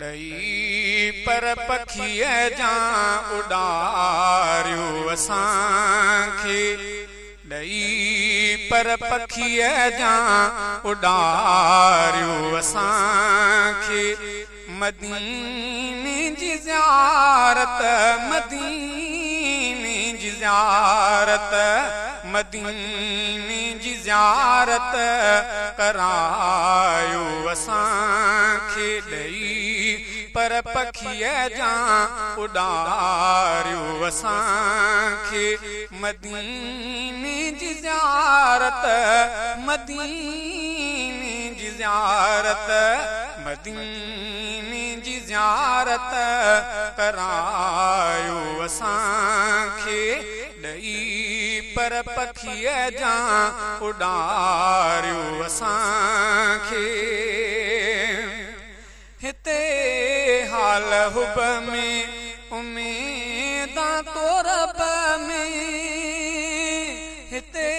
ॾई पर पखीअ जा उॾारियो असांखे ॾई पर पखीअ जा उॾारियो असांखे मदीने जी ज़ियारत मदीने जी ज़ियारत मदीने जी ज़ियारत करायो असांखे ॾई पर पखीअ जा उॾारियो असांखे मदीने जी ज़ियारत मदीने जी ज़ियारत मदीने जी ज़ियारत करायो असांखे ॾई पर पखीअ जा उॾारियो असांखे हिते हाल हुब में उमेदां तोरब में हिते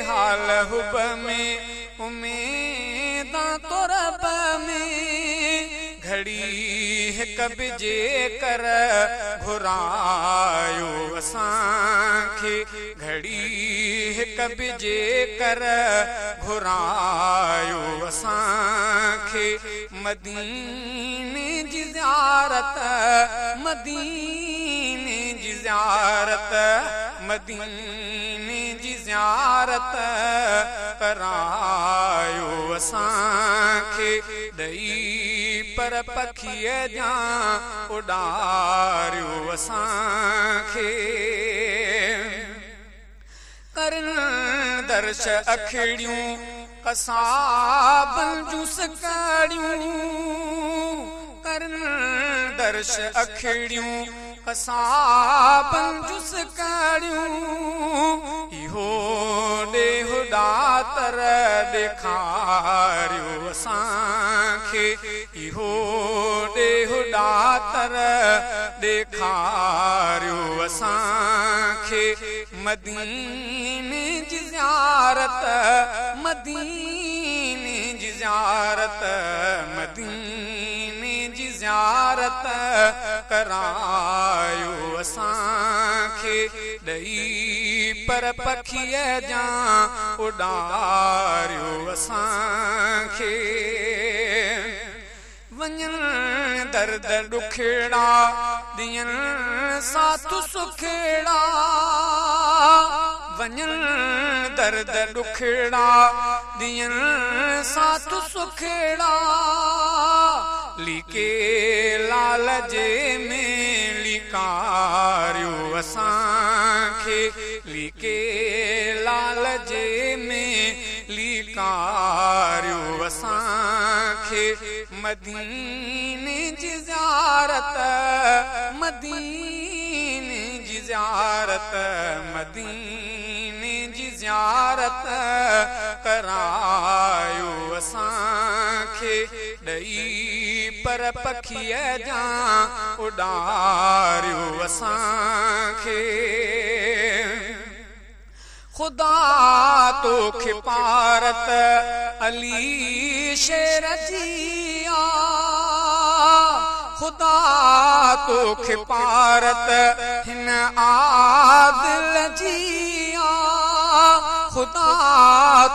हाल हुब में उमेदां तोरब में घड़ी हिक ॿिए कर घुरायो असांखे घड़ी हिक ॿिए कर घुरायो असांखे मदीने जी ज़ियारत मदीने जी ज़ियारत मदीने जी ज़ियारत करायो असांखे ॾई पर पखीअ जा उॾारियो असांखे करन दर्श अखिड़ियूं कसाबनि जूं सकड़ियूं करन दर्श अखिड़ियूं कसाबनि जूं सकड़ियूं इहो ॾेहु ॾातर ॾेखारियो असांखे इहो ॾेहु ॾातर ॾेखारियो असांखे मदीने जी ज़ियारत मदीने जी ज़ियारत मदीने जी ज़ियारत करायो असांखे ॾई पर पखीअ जा उॾारियो असांखे वञन दर्द ॾुखड़ा ॾियनि साथ सुखड़ा वञन दर्द ॾुखड़ा ॾियनि साथ सुखड़ा लिके लाल जे में लिकारियो असांखे लिके लाल जे में लिकारियो असांखे मदीने जी ज़ियारत मदीने जी ज़ियारत मदीने जी ज़ियारत करायो असांखे ॾई पर पखीअ जा उॾारियो असांखे ख़ुदा तोखे पारत अली शेर जी ख़ुदा तोखे पारत हिन आदिल जी ख़ुदा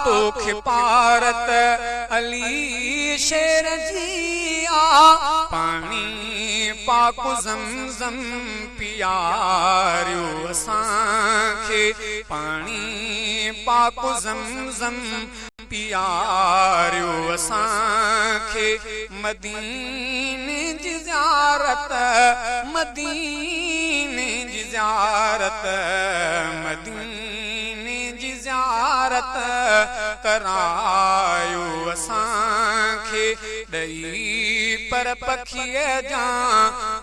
तोखे पारत अली शेर जी पाणी पाक ज़मज़म पियारियो असांखे पाणी पाक ज़मज़म पियारियो असांखे मदीने जी ज़ियारत मदीने जी ज़ियारत मदीने जी ज़ियारत करायो असांखे ॾई पर पखीअ जा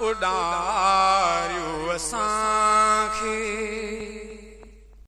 उॾारियो असांखे।